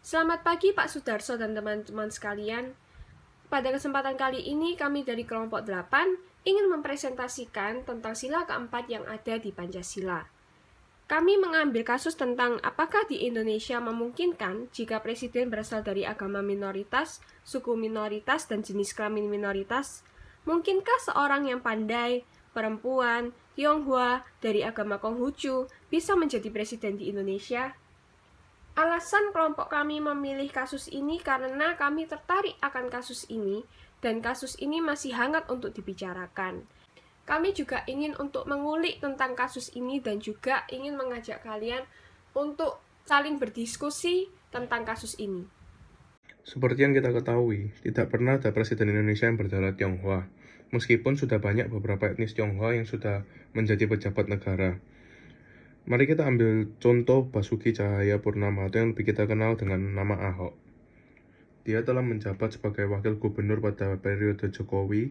Selamat pagi Pak Sudarso dan teman-teman sekalian. Pada kesempatan kali ini kami dari kelompok 8 ingin mempresentasikan tentang sila keempat yang ada di Pancasila. Kami mengambil kasus tentang apakah di Indonesia memungkinkan jika presiden berasal dari agama minoritas, suku minoritas, dan jenis kelamin minoritas. Mungkinkah seorang yang pandai, perempuan, Tionghoa, dari agama Konghucu bisa menjadi presiden di Indonesia? Alasan kelompok kami memilih kasus ini karena kami tertarik akan kasus ini dan kasus ini masih hangat untuk dibicarakan. Kami juga ingin untuk mengulik tentang kasus ini dan juga ingin mengajak kalian untuk saling berdiskusi tentang kasus ini. Seperti yang kita ketahui, tidak pernah ada presiden Indonesia yang berdarah Tionghoa, meskipun sudah banyak beberapa etnis Tionghoa yang sudah menjadi pejabat negara. Mari kita ambil contoh Basuki Cahayapurnama atau yang lebih kita kenal dengan nama Ahok. Dia telah menjabat sebagai wakil gubernur pada periode Jokowi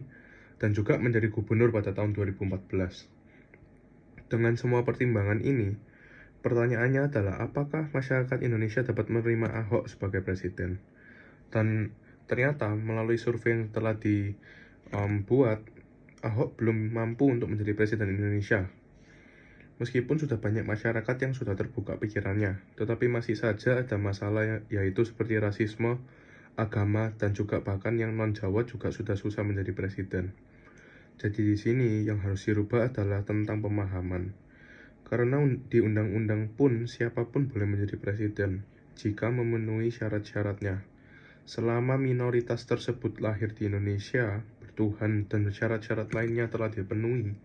dan juga menjadi gubernur pada tahun 2014. Dengan semua pertimbangan ini, pertanyaannya adalah apakah masyarakat Indonesia dapat menerima Ahok sebagai presiden? Dan ternyata melalui survei yang telah dibuat, Ahok belum mampu untuk menjadi presiden Indonesia. Meskipun sudah banyak masyarakat yang sudah terbuka pikirannya, tetapi masih saja ada masalah yaitu seperti rasisme, agama, dan juga bahkan yang non-Jawa juga sudah susah menjadi presiden. Jadi di sini yang harus dirubah adalah tentang pemahaman. Karena di undang-undang pun siapapun boleh menjadi presiden jika memenuhi syarat-syaratnya. Selama minoritas tersebut lahir di Indonesia, bertuhan, dan syarat-syarat lainnya telah dipenuhi,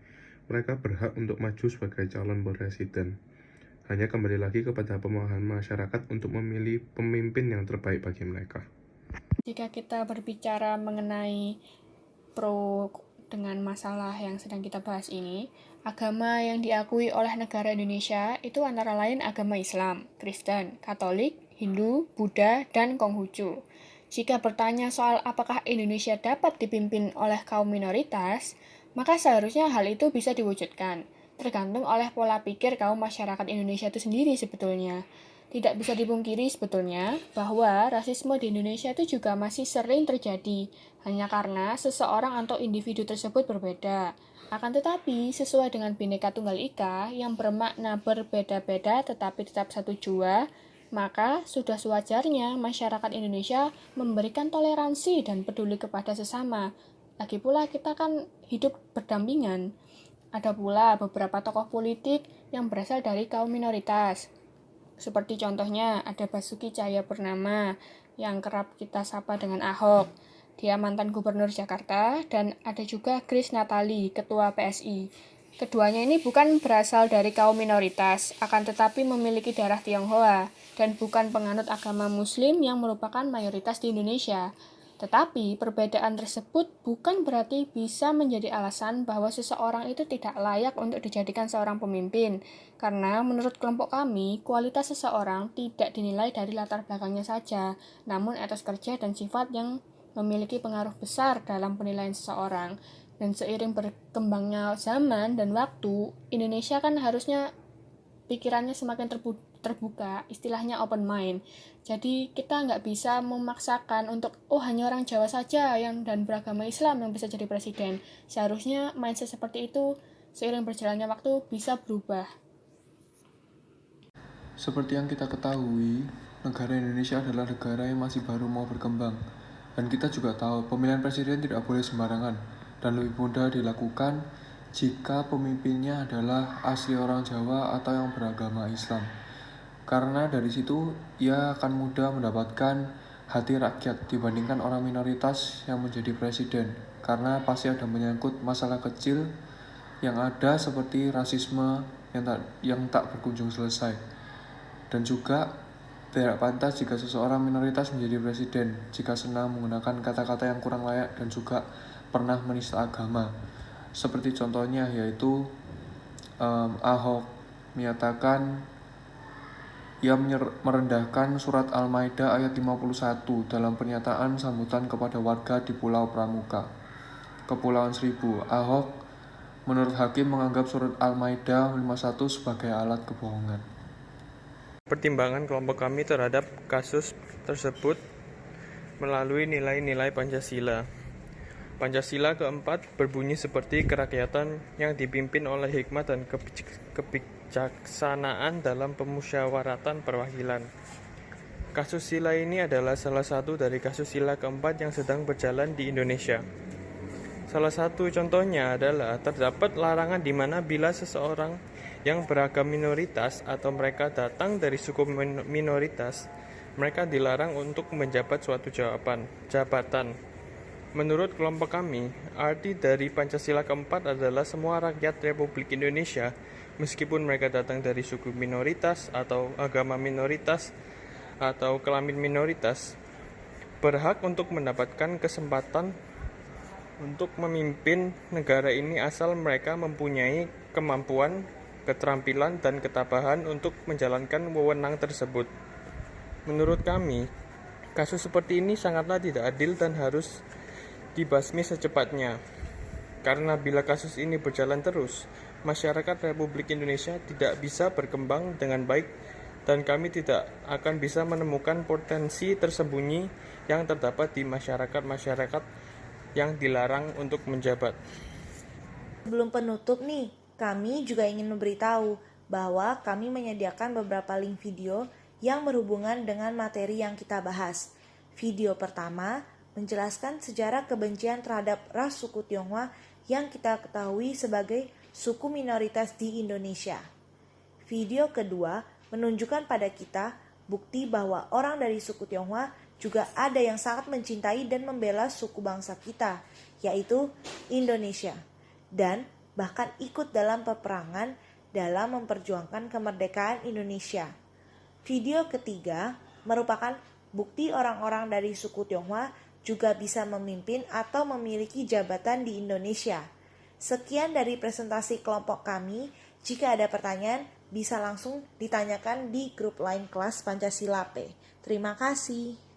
mereka berhak untuk maju sebagai calon presiden. Hanya kembali lagi kepada pemahaman masyarakat untuk memilih pemimpin yang terbaik bagi mereka. Jika kita berbicara mengenai pro dengan masalah yang sedang kita bahas ini, agama yang diakui oleh negara Indonesia itu antara lain agama Islam, Kristen, Katolik, Hindu, Buddha, dan Konghucu. Jika bertanya soal apakah Indonesia dapat dipimpin oleh kaum minoritas, maka seharusnya hal itu bisa diwujudkan, tergantung oleh pola pikir kaum masyarakat Indonesia itu sendiri sebetulnya. Tidak bisa dipungkiri sebetulnya bahwa rasisme di Indonesia itu juga masih sering terjadi, hanya karena seseorang atau individu tersebut berbeda. Akan tetapi, sesuai dengan Bhinneka Tunggal Ika yang bermakna berbeda-beda tetapi tetap satu jua, maka sudah sewajarnya masyarakat Indonesia memberikan toleransi dan peduli kepada sesama. Lagi pula kita kan hidup berdampingan. Ada pula beberapa tokoh politik yang berasal dari kaum minoritas. Seperti contohnya ada Basuki Cahayapurnama yang kerap kita sapa dengan Ahok. Dia mantan gubernur Jakarta, dan ada juga Grace Natali, ketua PSI. Keduanya ini bukan berasal dari kaum minoritas, akan tetapi memiliki darah Tionghoa, dan bukan penganut agama Muslim yang merupakan mayoritas di Indonesia. Tetapi perbedaan tersebut bukan berarti bisa menjadi alasan bahwa seseorang itu tidak layak untuk dijadikan seorang pemimpin. Karena menurut kelompok kami, kualitas seseorang tidak dinilai dari latar belakangnya saja, namun etos kerja dan sifat yang memiliki pengaruh besar dalam penilaian seseorang. Dan seiring berkembangnya zaman dan waktu, Indonesia kan harusnya pikirannya semakin terbuka, istilahnya open mind. Jadi kita nggak bisa memaksakan untuk hanya orang Jawa saja yang dan beragama Islam yang bisa jadi presiden. Seharusnya mindset seperti itu seiring berjalannya waktu bisa berubah. Seperti yang kita ketahui, negara Indonesia adalah negara yang masih baru mau berkembang. Dan kita juga tahu pemilihan presiden tidak boleh sembarangan dan lebih mudah dilakukan jika pemimpinnya adalah asli orang Jawa atau yang beragama Islam. Karena dari situ ia akan mudah mendapatkan hati rakyat dibandingkan orang minoritas yang menjadi presiden. Karena pasti ada menyangkut masalah kecil yang ada seperti rasisme yang tak berkunjung selesai. Dan juga tidak pantas jika seseorang minoritas menjadi presiden jika senang menggunakan kata-kata yang kurang layak dan juga pernah menista agama. Seperti contohnya yaitu Ahok menyatakan ia merendahkan surat Al-Maidah ayat 51 dalam pernyataan sambutan kepada warga di Pulau Pramuka, Kepulauan Seribu. Ahok menurut hakim menganggap surat Al-Maidah 51 sebagai alat kebohongan. Pertimbangan kelompok kami terhadap kasus tersebut melalui nilai-nilai Pancasila. Pancasila keempat berbunyi seperti kerakyatan yang dipimpin oleh hikmat dan kebijaksanaan dalam pemusyawaratan perwakilan. Kasus sila ini adalah salah satu dari kasus sila keempat yang sedang berjalan di Indonesia. Salah satu contohnya adalah terdapat larangan di mana bila seseorang yang beragam minoritas atau mereka datang dari suku minoritas, mereka dilarang untuk menjabat suatu jabatan. Menurut kelompok kami, arti dari Pancasila keempat adalah semua rakyat Republik Indonesia, meskipun mereka datang dari suku minoritas atau agama minoritas atau kelamin minoritas, berhak untuk mendapatkan kesempatan untuk memimpin negara ini asal mereka mempunyai kemampuan, keterampilan, dan ketabahan untuk menjalankan wewenang tersebut. Menurut kami, kasus seperti ini sangatlah tidak adil dan harus dibasmi secepatnya. Karena bila kasus ini berjalan terus, masyarakat Republik Indonesia tidak bisa berkembang dengan baik dan kami tidak akan bisa menemukan potensi tersembunyi yang terdapat di masyarakat-masyarakat yang dilarang untuk menjabat. Sebelum penutup nih, kami juga ingin memberitahu bahwa kami menyediakan beberapa link video yang berhubungan dengan materi yang kita bahas. Video pertama menjelaskan sejarah kebencian terhadap ras suku Tionghoa yang kita ketahui sebagai suku minoritas di Indonesia. Video kedua menunjukkan pada kita bukti bahwa orang dari suku Tionghoa juga ada yang sangat mencintai dan membela suku bangsa kita, yaitu Indonesia, dan bahkan ikut dalam peperangan dalam memperjuangkan kemerdekaan Indonesia. Video ketiga merupakan bukti orang-orang dari suku Tionghoa juga bisa memimpin atau memiliki jabatan di Indonesia. Sekian dari presentasi kelompok kami. Jika ada pertanyaan, bisa langsung ditanyakan di grup line kelas Pancasila P. Terima kasih.